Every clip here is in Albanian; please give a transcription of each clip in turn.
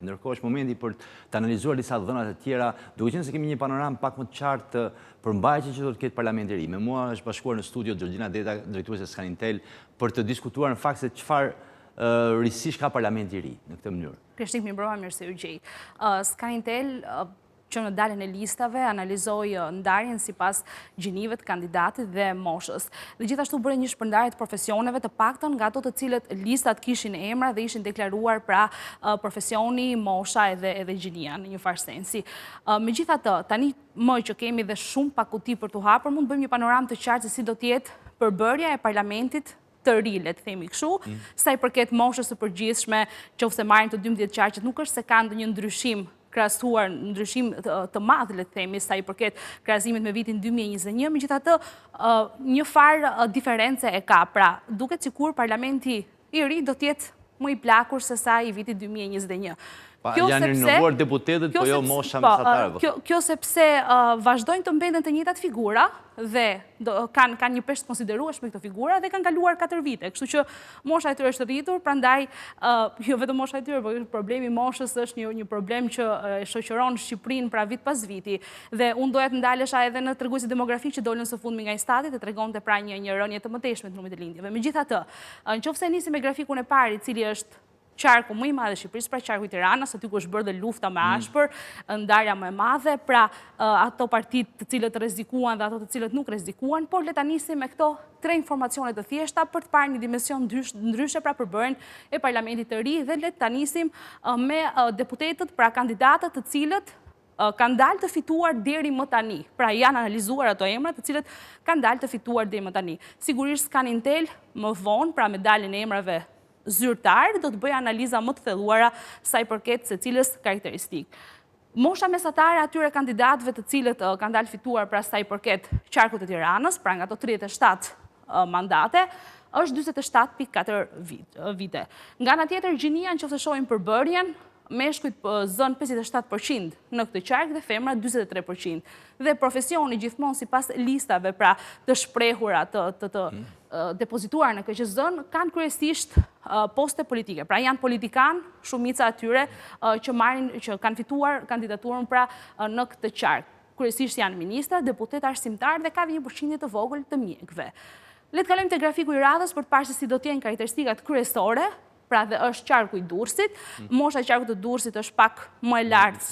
Ndërkohë është momenti për të analizuar disa dhënat e tjera, duke qenë se kemi një panoramë pak më të qartë për mbajtjen që do të ketë Parlamenti i ri. Me mua është bashkuar në studio Gjorgjina Deta, drejtuese e Scanintel, për të diskutuar në fakt se çfarë risish ka Parlamenti i ri në këtë mënyrë. Krishtik mi mbroma, mirë se u gjej. Scanintel që në daljen e listave analizoi ndarjen sipas gjinive të kandidatit dhe moshës. Dhe gjithashtu bëri një shpërndarje të profesioneve, të paktën nga ato të cilët listat kishin emra dhe ishin deklaruar pra profesioni, mosha edhe gjinia në një farë sensi. Megjithatë, tani më që kemi dhe shumë pakuti për t'u hapur, mund të bëjmë një panoramë të qartë se si do të jetë përbërja e parlamentit të ri, le të themi kështu, sa i përket moshës së përgjithshme, qofse marrim të 12 qarqet, nuk është se ka ndonjë ndryshim krahasuar, ndryshim të madh, le të themi, sa i përket krahasimit me vitin 2021, megjithatë një farë diferencë e ka. Pra, duket sikur Parlamenti i ri do të jetë më i plakur se sa i vitit 2021. Janë rinovuar deputetët, po jo mosha mesatarëve. Kjo sepse vazhdojnë të mbeten të njëjtat figura dhe kanë një peshë të konsiderueshme këto figura dhe kanë kaluar 4 vite. Kështu që mosha e tyre është rritur, prandaj jo vetëm mosha e tyre, por problemi i moshës është një problem që shoqëron Shqipërinë pra vit pas viti. Dhe unë doja të ndalesha edhe në treguesit demografik që dolën së fundmi nga Instati dhe tregonte pra një rënje të mëtejshme të numrit të lindjeve. Megjithatë, nëse nisim me grafikun e parë, i cili është qarku më i madh i Shqipërisë, pra qarku i Tiranës, aty ku është bërë dhe lufta më ashpër, ndarja më e madhe, pra ato partitë të cilët rrezikuan dhe ato të cilët nuk rrezikuan, por le ta nisim me këto 3 informacione të thjeshta për të parë një dimension ndryshe pra përbërjen e Parlamentit të ri dhe le ta nisim me deputetët, pra kandidatët të cilët kanë dalë të fituar deri më tani. Pra janë analizuar ato emra të cilët kanë dalë të fituar deri më tani. Sigurisht Scanintel më vonë, pra me daljen e emrave zyrtar, do të bëjë analiza më të thelluara sa i përket secilës karakteristikë. Mosha mesatare atyre kandidatëve të cilët kanë dalë fituar pra sa i përket qarkut të Tiranës, pra nga ato 37 mandate, është 47.4 vite. Nga ana tjetër, gjinia nëse shohim përbërjen, meshkujt zën 57% në këtë qark dhe femra 43%. Dhe profesioni gjithmonë sipas listave pra të shprehura të depozituar në KQZ kanë kryesisht poste politike. Pra janë politikan, shumica atyre që kanë fituar kandidaturën pra në këtë qark. Kryesisht janë ministra, deputet, arsimtar dhe ka një përqindje të vogël të mjekëve. Le të kalojmë te grafiku i radhës për të parë se si do të jenë karakteristikat kryesore. Pra dhe është qarku i Durrësit. Mosha e qarkut të Durrësit është pak më e lartë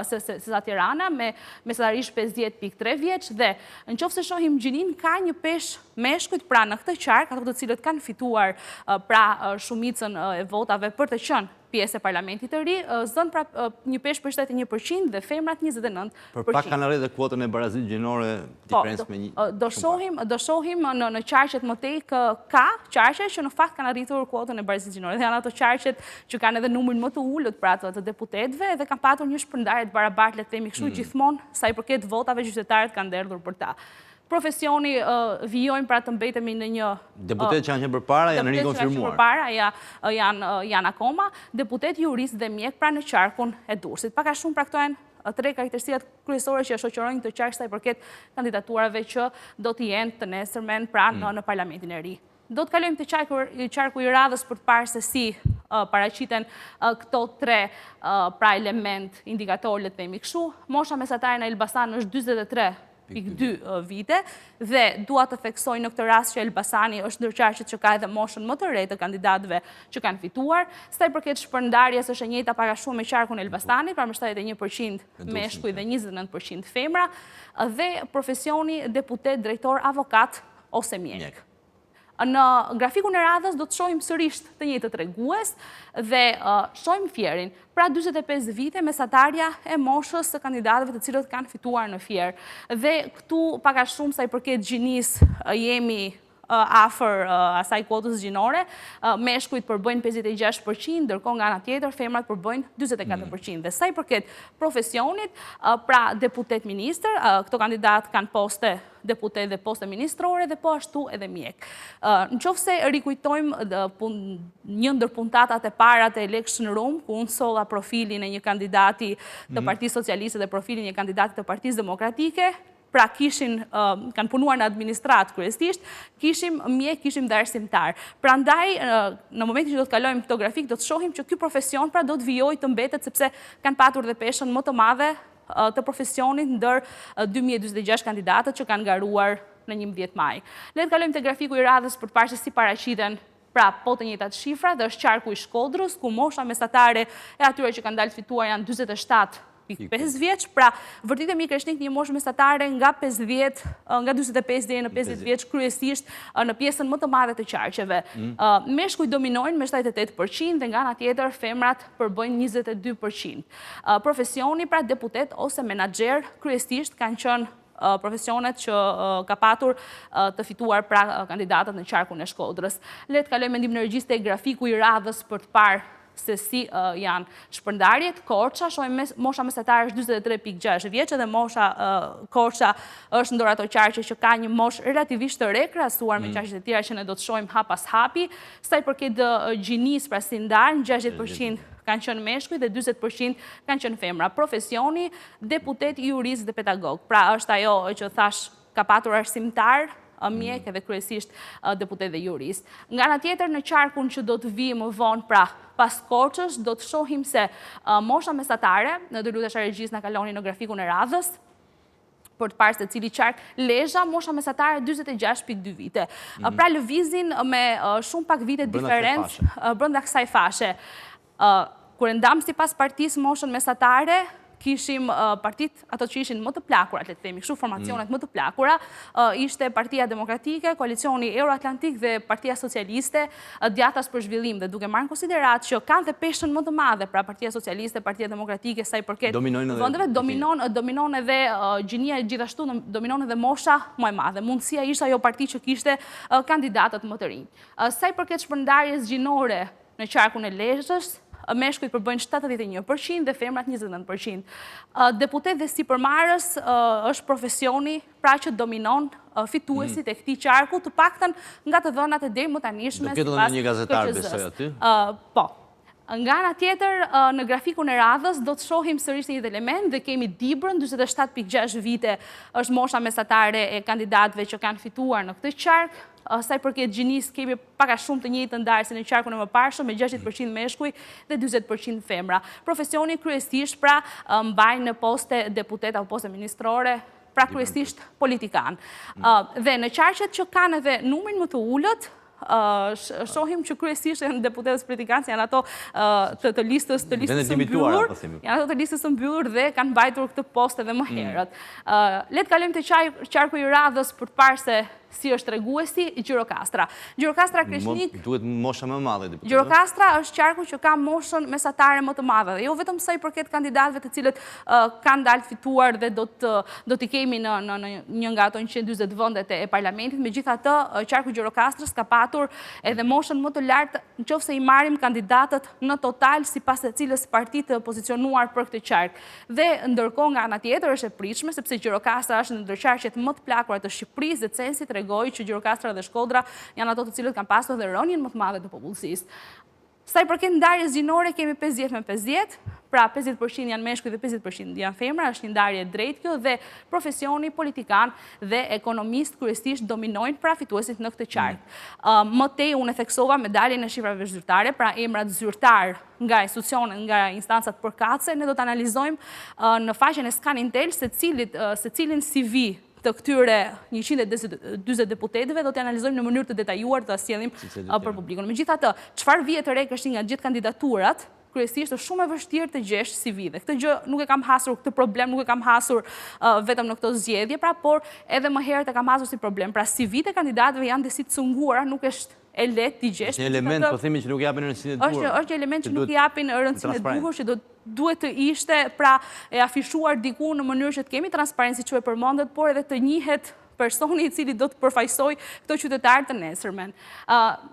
se sa Tirana, me mesatarisht 50.3 vjeç dhe nëse shohim gjinin ka një peshë meshkujt pra në këtë qark, ato të cilët kanë fituar pra shumicën e votave për të qenë pjesë e Parlamentit të ri, zën pra një peshë për 71% dhe femrat 29%. Për pak kanë arrit dhe kuotën e barazisë gjinore diferencë me një. Do shohim në qarqet më tej ka qarqe që në fakt kanë arritur kuotën e barazisë gjinore. Dhe janë ato qarqet që kanë edhe numrin më të ulët pra të deputetëve dhe kanë patur një shpërndarje të barabartë, le të themi kështu, gjithmonë sa i përket votave qytetarët kanë derdhur për ta. Profesioni vijojnë pra të mbetemi në një... Deputet që janë qenë përpara janë rikonfirmuar. Janë akoma, deputet, jurist dhe mjek pra në qarkun e Durrësit. Pak a shumë pra këto janë 3 karakteristikat kryesore që shoqërojnë këtë qark sa i përket kandidaturave që do të jenë të nesërmen pra në Parlamentin e ri. Do të kalojmë te qarku i radhës për të parë se si paraqiten këto 3 pra element indikator, le të themi kështu. Mosha mesatare në Elbasan është 43.2 vite dhe dua të theksoj në këtë rast që Elbasani është ndër qarqet që ka edhe moshën më të re të kandidatëve që kanë fituar. Sa i përket shpërndarjes është e njëjta pak a shumë me qarkun e Elbasanit, pra me 71% meshkuj dhe 29% femra dhe profesioni deputet, drejtor, avokat ose mjek. Në grafikun e radhës do të shohim sërish të njëjtë tregues dhe shohim fierin. Pra 45 vite mesatarja e moshës së kandidatëve të cilët kanë fituar në fier. Dhe këtu pak a shumë sa i përket gjinis jemi afër asaj kuotës gjinore, meshkujt përbëjnë 56%, ndërkohë nga ana tjetër femrat përbëjnë 44%. Dhe sa i përket profesionit, pra deputet ministër, këto kandidat kanë poste deputet dhe poste ministrore dhe po ashtu edhe mjek. Në qoftë se rikujtojmë një ndër puntatat e para të Election Room, ku unë solla profilin e një kandidati të Partisë Socialiste dhe profilin e një kandidati të Partisë Demokratike, pra kanë punuar në administratë kryesisht, kishim mjek, kishim dhe arsimtar. Prandaj, në momentin që do të kalojmë këto grafik, do të shohim që ky profesion pra do të vijojë të mbetet sepse kanë patur dhe peshën më të madhe të profesionit ndër 2026 kandidatët që kanë garuar në 11 maj. Le të kalojmë te grafiku i radhës për të parë se si paraqiten pra po të njëjtat shifra, dhe është qarku i Shkodrës, ku mosha mesatare e atyre që kanë dalë fituar janë 47.5 vjeç, pra vërtetëmi Kreshnik një moshë mesatare nga 50, nga 45 deri në 50 vjeç, kryesisht në pjesën më të madhe të qarqeve. Meshkujt dominojnë me 78% dhe nga ana tjetër femrat përbëjnë 22%. Profesioni pra deputet ose menaxher kryesisht kanë qenë profesionet që ka patur të fituar pra kandidatët në qarkun e Shkodrës. Le të kalojmë mendim në regjistë te grafiku i radhës për të parë se si janë shpërndarjet. Korça, shohim mosha mesatare është 43.6 vjeç dhe mosha Korça është ndër ato qarqe që ka një moshë relativisht të re krahasuar me qarqet e tjera që ne do të shohim hap pas hapi. Sa i përket gjinisë pra si ndarën, 60% kanë qenë meshkuj dhe 40% kanë qenë femra. Profesioni, deputet, jurist dhe pedagog. Pra është ajo që thash ka patur arsimtar, mjek edhe kryesisht deputet dhe jurist. Nga ana tjetër në qarkun që do të vijë më vonë pra pas Korçës, do të shohim se mosha mesatare, në do lutesh regjis na kaloni në grafikun e radhës, për të parë se cili qark, Lezhë, mosha mesatare 46.2 vite. Pra lëvizin me shumë pak vite diferencë brenda kësaj fashe. Kur e ndam sipas partisë moshën mesatare, kishim partit ato që ishin më të plakura, le të themi, kështu formacionet më të plakura, ishte Partia Demokratike, Koalicioni Euroatlantik dhe Partia Socialiste, Djathtas për Zhvillim, dhe duke marrë në konsiderat që kanë dhe peshën më të madhe, pra Partia Socialiste, Partia Demokratike, sa i përket vendeve, dominon edhe gjinia, gjithashtu dominon edhe mosha më e madhe. Mundësia ishte ajo parti që kishte kandidatët më të rinj. Sa i përket shpërndarjes gjinore në qarkun e Lezhës, meshkujt përbëjnë 71% dhe femrat 29%. Deputet dhe sipërmarrës është profesioni pra që dominon fituesit e këtij qarku, të paktën nga të dhënat e deri më tanishme. Do ketë ndonjë gazetar besoj aty? Po. Nga ana tjetër, në grafikun e radhës, do të shohim sërish një element dhe kemi Dibrën, 47.6 vite është mosha mesatare e kandidatëve që kanë fituar në këtë qark. Sa i përket gjinis, kemi paka shumë të njëjtë ndarë si në qarkun e mëparshëm, me 60% meshkuj dhe 40% femra. Profesioni kryesisht pra mbajnë në poste deputet apo poste ministrore, pra kryesisht politikan. Dhe në qarqet që kanë edhe numrin më të ullët, shohim që kryesisht janë deputetës politikanë, janë ato të listës së mbyllur, janë ato të listës së mbyllur dhe kanë mbajtur këtë poste dhe më herët. Le të kalojmë te qarku i radhës për të parë se si është treguesi i Gjirokastra. Gjirokastra Kreshnik... Duhet mosha më madhe. Gjirokastra është qarku që ka moshën mesatare më të madhe. Dhe jo vetëm sa i përket kandidatëve të cilët kanë dalë fituar dhe do t'i kemi në një nga ato 140 vendet e parlamentit. Megjithatë, qarku i Gjirokastrës ka patur edhe moshën më të lartë nëse i marrim kandidatët në total sipas të cilës partit të pozicionuar për këtë qark. Dhe ndërkohë nga ana tjetër është e pritshme sepse Gjirokastra është ndër qarqet më të plakura të Shqipërisë dhe censi që Gjirokastra dhe Shkodra janë ato të cilët kanë pasur dhe rënien më të madhe të popullsisë. Sa i përket ndarjes gjinore, kemi 50 me 50, pra 50% janë meshkuj dhe 50% janë femra, është një ndarje drejt kjo dhe profesioni politikan dhe ekonomist kryesisht dominojnë pra fituesit në këtë qark. Më tej unë e theksova medaljen e shifrave zyrtare, pra emrat zyrtar nga institucionet, nga instancat përkatëse, ne do të analizojmë në faqen e Scanintel se cilin CV të këtyre 120 deputetëve do të analizojmë në mënyrë të detajuar të asjellim për publikun. Megjithatë, çfarë vije të re kështu nga gjithë kandidaturat, kryesisht është shumë e vështirë të gjesh CV dhe këtë gjë nuk e kam hasur, këtë problem nuk e kam hasur vetëm në këto zgjedhje, pra por edhe më herët e kam hasur si problem. Pra CV-t e kandidatëve janë disi të cunguara, nuk është e lehtë t'i gjesh. Është një element, po themi që nuk japin rëndësinë e duhur. Është një element që nuk japin rëndësinë e duhur, që duhet të ishte pra e afishuar diku në mënyrë që të kemi transparenci që e përmendet, por edhe të njihet personi i cili do të përfaqësoj këto qytetarë të nesërmen.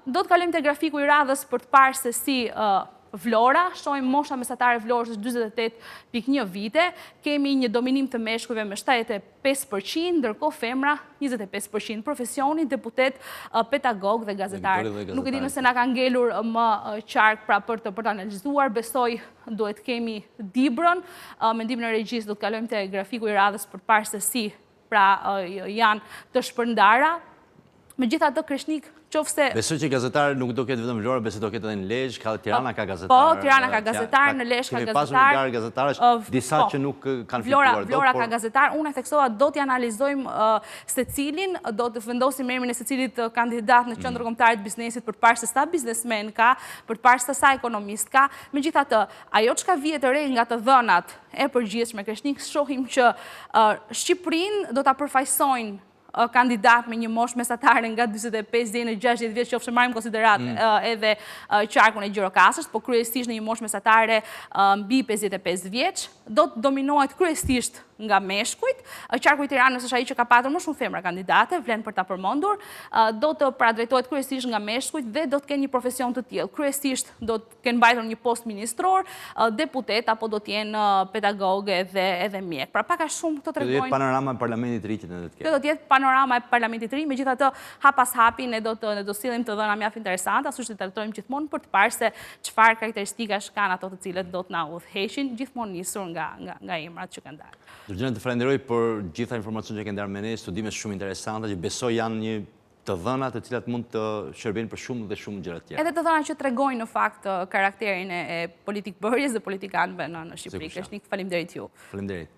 Do të kalojmë te grafiku i radhës për të parë se si Vlora, shohim mosha mesatare Vlorës është 48.1 vite, kemi një dominim të meshkujve me 75%, ndërkohë femra 25%, profesioni, deputet, pedagog dhe gazetar. Nuk e di nëse na ka ngelur më qark pra për të analizuar, besoj duhet kemi Dibrën, mendim në regjisë do të kalojmë te grafiku i radhës për të parë se si pra janë të shpërndara. Megjithatë Kreshnik qofse... Besoj që gazetarë nuk do ketë vetëm Vlora, besoj do ketë edhe në Lezhë, ka Tirana ka gazetarë. Po, Tirana ka gazetarë, në Lezhë ka gazetarë. Kemi pasur një garë gazetarësh, disa që nuk kanë fituar. Vlora ka gazetarë, unë e theksova, do t'i analizojmë secilin, do të vendosim emrin e secilit kandidat në qendër kombëtare të biznesit për të parë se sa biznesmen ka, për të parë se sa ekonomist ka. Megjithatë, ajo çka vjet e re nga të dhënat e përgjithshme Kreshnik, shohim që Shqipërinë do ta përfaqësojnë kandidat me një moshë mesatare nga 45 deri në 60 vjeç, qofshë marrim konsiderat edhe qarkun e Gjirokastës, po kryesisht në një moshë mesatare mbi 55 vjeç, do të dominohet kryesisht nga meshkujt. Qarku i Tiranës është ai që ka patur më shumë femra kandidate, vlen për ta përmendur, do të drejtohet kryesisht nga meshkujt dhe do të kenë një profesion të tillë. Kryesisht do të kenë mbajtur një post ministror, deputet apo do të jenë pedagogë edhe mjek. Pra pak a shumë këto tregojnë. Do të jetë panorama e parlamentit të ri që ne do të kemi. Do të jetë panorama e parlamentit të ri, megjithatë hap pas hapi ne do të sillim të dhëna mjaft interesante, ashtu që të trajtojmë gjithmonë për të parë se çfarë karakteristikash kanë ato të cilët do të na udhëheqin, gjithmonë nisur nga emrat që kanë dalë. Georgjina, të falenderoj për gjitha informacionet që ke ndarë me ne, studime shumë interesante që besoj janë një të dhëna të cilat mund të shërbejnë për shumë dhe shumë gjëra tjera. Edhe të dhëna që tregojnë në fakt karakterin e politikbërjes dhe politikanëve në Shqipëri. Kreshnik, faleminderit ju. Faleminderit.